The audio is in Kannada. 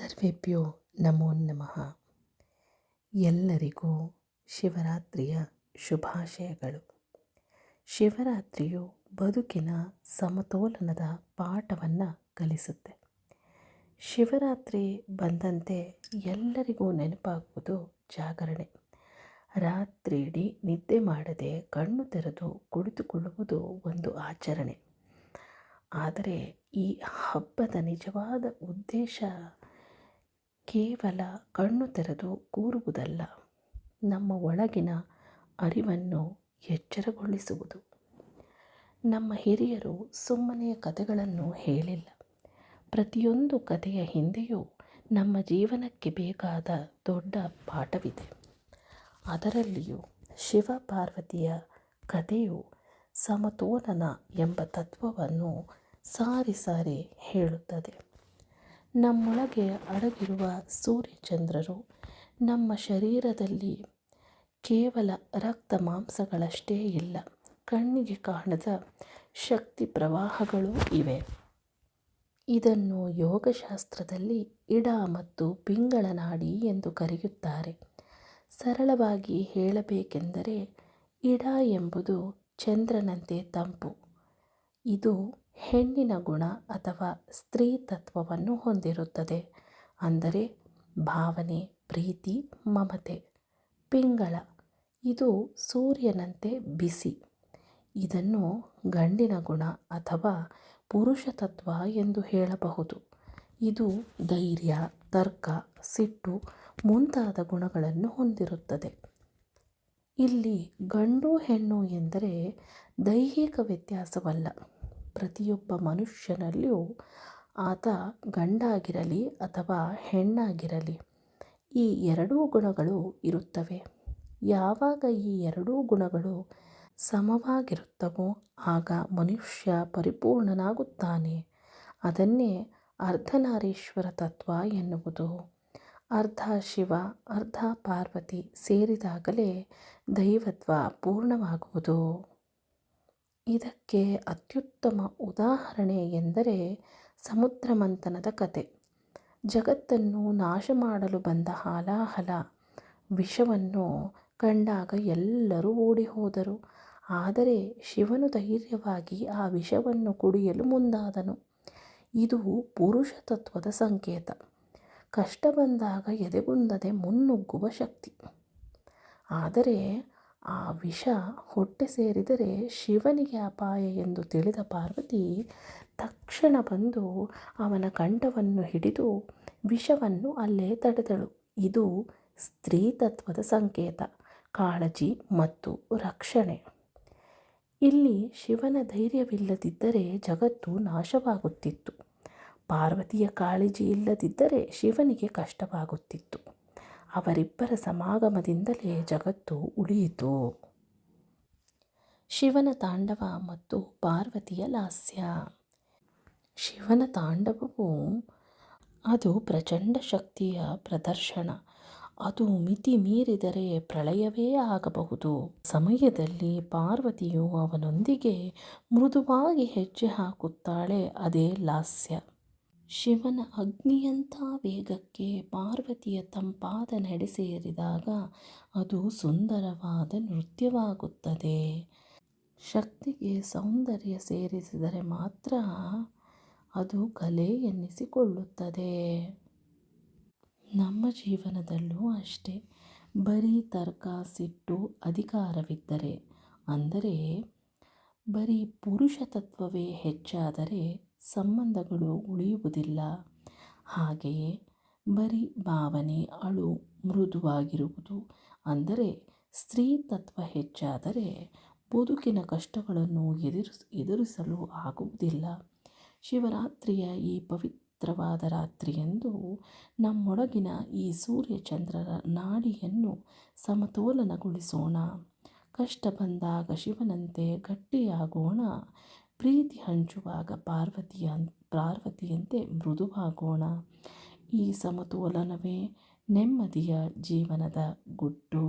ಸರ್ವೇಭ್ಯೋ ನಮೋ ನಮಃ. ಎಲ್ಲರಿಗೂ ಶಿವರಾತ್ರಿಯ ಶುಭಾಶಯಗಳು. ಶಿವರಾತ್ರಿಯು ಬದುಕಿನ ಸಮತೋಲನದ ಪಾಠವನ್ನು ಕಲಿಸುತ್ತೆ. ಶಿವರಾತ್ರಿ ಬಂದಂತೆ ಎಲ್ಲರಿಗೂ ನೆನಪಾಗುವುದು ಜಾಗರಣೆ. ರಾತ್ರಿಯಿಡೀ ನಿದ್ದೆ ಮಾಡದೆ ಕಣ್ಣು ತೆರೆದು ಕುಳಿತುಕೊಳ್ಳುವುದು ಒಂದು ಆಚರಣೆ. ಆದರೆ ಈ ಹಬ್ಬದ ನಿಜವಾದ ಉದ್ದೇಶ ಕೇವಲ ಕಣ್ಣು ತೆರೆದು ಕೂರುವುದಲ್ಲ, ನಮ್ಮ ಒಳಗಿನ ಅರಿವನ್ನು ಎಚ್ಚರಗೊಳಿಸುವುದು. ನಮ್ಮ ಹಿರಿಯರು ಸುಮ್ಮನೆ ಕಥೆಗಳನ್ನು ಹೇಳಿಲ್ಲ. ಪ್ರತಿಯೊಂದು ಕಥೆಯ ಹಿಂದೆಯೂ ನಮ್ಮ ಜೀವನಕ್ಕೆ ಬೇಕಾದ ದೊಡ್ಡ ಪಾಠವಿದೆ. ಅದರಲ್ಲಿಯೂ ಶಿವ ಪಾರ್ವತಿಯ ಕಥೆಯು ಸಮತೋಲನ ಎಂಬ ತತ್ವವನ್ನು ಸಾರಿ ಸಾರಿ ಹೇಳುತ್ತದೆ. ನಮ್ಮೊಳಗೆ ಅಡಗಿರುವ ಸೂರ್ಯಚಂದ್ರರು ನಮ್ಮ ಶರೀರದಲ್ಲಿ ಕೇವಲ ರಕ್ತ ಮಾಂಸಗಳಷ್ಟೇ ಇಲ್ಲ, ಕಣ್ಣಿಗೆ ಕಾಣದ ಶಕ್ತಿ ಪ್ರವಾಹಗಳೂ ಇವೆ. ಇದನ್ನು ಯೋಗಶಾಸ್ತ್ರದಲ್ಲಿ ಇಡ ಮತ್ತು ಪಿಂಗಳ ನಾಡಿ ಎಂದು ಕರೆಯುತ್ತಾರೆ. ಸರಳವಾಗಿ ಹೇಳಬೇಕೆಂದರೆ ಇಡ ಎಂಬುದು ಚಂದ್ರನಂತೆ ತಂಪು. ಇದು ಹೆಣ್ಣಿನ ಗುಣ ಅಥವಾ ಸ್ತ್ರೀ ತತ್ವವನ್ನು ಹೊಂದಿರುತ್ತದೆ, ಅಂದರೆ ಭಾವನೆ, ಪ್ರೀತಿ, ಮಮತೆ. ಪಿಂಗಳ ಇದು ಸೂರ್ಯನಂತೆ ಬಿಸಿ. ಇದನ್ನು ಗಂಡಿನ ಗುಣ ಅಥವಾ ಪುರುಷ ತತ್ವ ಎಂದು ಹೇಳಬಹುದು. ಇದು ಧೈರ್ಯ, ತರ್ಕ, ಸಿಟ್ಟು ಮುಂತಾದ ಗುಣಗಳನ್ನು ಹೊಂದಿರುತ್ತದೆ. ಇಲ್ಲಿ ಗಂಡು ಹೆಣ್ಣು ಎಂದರೆ ದೈಹಿಕ ವ್ಯತ್ಯಾಸವಲ್ಲ. ಪ್ರತಿಯೊಬ್ಬ ಮನುಷ್ಯನಲ್ಲಿಯೂ ಆತ ಗಂಡಾಗಿರಲಿ ಅಥವಾ ಹೆಣ್ಣಾಗಿರಲಿ ಈ ಎರಡೂ ಗುಣಗಳು ಇರುತ್ತವೆ. ಯಾವಾಗ ಈ ಎರಡೂ ಗುಣಗಳು ಸಮವಾಗಿರುತ್ತವೋ ಆಗ ಮನುಷ್ಯ ಪರಿಪೂರ್ಣನಾಗುತ್ತಾನೆ. ಅದನ್ನೇ ಅರ್ಧನಾರೀಶ್ವರ ತತ್ವ ಎನ್ನುವುದು. ಅರ್ಧ ಶಿವ ಅರ್ಧ ಪಾರ್ವತಿ ಸೇರಿದಾಗಲೇ ದೈವತ್ವ ಪೂರ್ಣವಾಗುವುದು. ಇದಕ್ಕೆ ಅತ್ಯುತ್ತಮ ಉದಾಹರಣೆ ಎಂದರೆ ಸಮುದ್ರ ಮಂಥನದ ಕತೆ. ಜಗತ್ತನ್ನು ನಾಶ ಮಾಡಲು ಬಂದ ಹಾಲಾಹಲ ವಿಷವನ್ನು ಕಂಡಾಗ ಎಲ್ಲರೂ ಓಡಿ ಹೋದರು. ಆದರೆ ಶಿವನು ಧೈರ್ಯವಾಗಿ ಆ ವಿಷವನ್ನು ಕುಡಿಯಲು ಮುಂದಾದನು. ಇದು ಪುರುಷ ತತ್ವದ ಸಂಕೇತ. ಕಷ್ಟ ಬಂದಾಗ ಎದೆಗುಂದದೆ ಮುನ್ನುಗ್ಗುವ ಶಕ್ತಿ. ಆದರೆ ಆ ವಿಷ ಹೊಟ್ಟೆ ಸೇರಿದರೆ ಶಿವನಿಗೆ ಅಪಾಯ ಎಂದು ತಿಳಿದ ಪಾರ್ವತಿ ತಕ್ಷಣ ಬಂದು ಅವನ ಕಂಠವನ್ನು ಹಿಡಿದು ವಿಷವನ್ನು ಅಲ್ಲೇ ತಡೆದಳು. ಇದು ಸ್ತ್ರೀ ತತ್ವದ ಸಂಕೇತ, ಕಾಳಜಿ ಮತ್ತು ರಕ್ಷಣೆ. ಇಲ್ಲಿ ಶಿವನ ಧೈರ್ಯವಿಲ್ಲದಿದ್ದರೆ ಜಗತ್ತು ನಾಶವಾಗುತ್ತಿತ್ತು. ಪಾರ್ವತಿಯ ಕಾಳಜಿ ಇಲ್ಲದಿದ್ದರೆ ಶಿವನಿಗೆ ಕಷ್ಟವಾಗುತ್ತಿತ್ತು. ಅವರಿಬ್ಬರ ಸಮಾಗಮದಿಂದಲೇ ಜಗತ್ತು ಉಳಿಯಿತು. ಶಿವನ ತಾಂಡವ ಮತ್ತು ಪಾರ್ವತಿಯ ಲಾಸ್ಯ. ಶಿವನ ತಾಂಡವವು ಅದು ಪ್ರಚಂಡ ಶಕ್ತಿಯ ಪ್ರದರ್ಶನ. ಅದು ಮಿತಿ ಮೀರಿದರೆ ಪ್ರಳಯವೇ ಆಗಬಹುದು. ಸಮಯದಲ್ಲಿ ಪಾರ್ವತಿಯು ಅವನೊಂದಿಗೆ ಮೃದುವಾಗಿ ಹೆಜ್ಜೆ ಹಾಕುತ್ತಾಳೆ, ಅದೇ ಲಾಸ್ಯ. ಶಿವನ ಅಗ್ನಿಯಂಥ ವೇಗಕ್ಕೆ ಪಾರ್ವತಿಯ ತಂಪಾದ ನಡೆ ಸೇರಿದಾಗ ಅದು ಸುಂದರವಾದ ನೃತ್ಯವಾಗುತ್ತದೆ. ಶಕ್ತಿಗೆ ಸೌಂದರ್ಯ ಸೇರಿಸಿದರೆ ಮಾತ್ರ ಅದು ಕಲೆ ಎನ್ನಿಸಿಕೊಳ್ಳುತ್ತದೆ. ನಮ್ಮ ಜೀವನದಲ್ಲೂ ಅಷ್ಟೇ. ಬರೀ ತರ್ಕ, ಸಿಟ್ಟು, ಅಧಿಕಾರವಿದ್ದರೆ, ಅಂದರೆ ಬರೀ ಪುರುಷ ತತ್ವವೇ ಹೆಚ್ಚಾದರೆ ಸಂಬಂಧಗಳು ಉಳಿಯುವುದಿಲ್ಲ. ಹಾಗೆಯೇ ಬರೀ ಭಾವನೆ, ಅಳು, ಮೃದುವಾಗಿರುವುದು, ಅಂದರೆ ಸ್ತ್ರೀ ತತ್ವ ಹೆಚ್ಚಾದರೆ ಬದುಕಿನ ಕಷ್ಟಗಳನ್ನು ಎದುರಿಸಲು ಆಗುವುದಿಲ್ಲ. ಶಿವರಾತ್ರಿಯ ಈ ಪವಿತ್ರವಾದ ರಾತ್ರಿಯಂದು ನಮ್ಮೊಳಗಿನ ಈ ಸೂರ್ಯಚಂದ್ರರ ನಾಡಿಯನ್ನು ಸಮತೋಲನಗೊಳಿಸೋಣ. ಕಷ್ಟ ಬಂದಾಗ ಶಿವನಂತೆ ಗಟ್ಟಿಯಾಗೋಣ. ಪ್ರೀತಿ ಹಂಚುವಾಗ ಪಾರ್ವತಿಯಂತೆ ಮೃದುವಾಗೋಣ. ಈ ಸಮತೋಲನವೇ ನೆಮ್ಮದಿಯ ಜೀವನದ ಗುಟ್ಟು.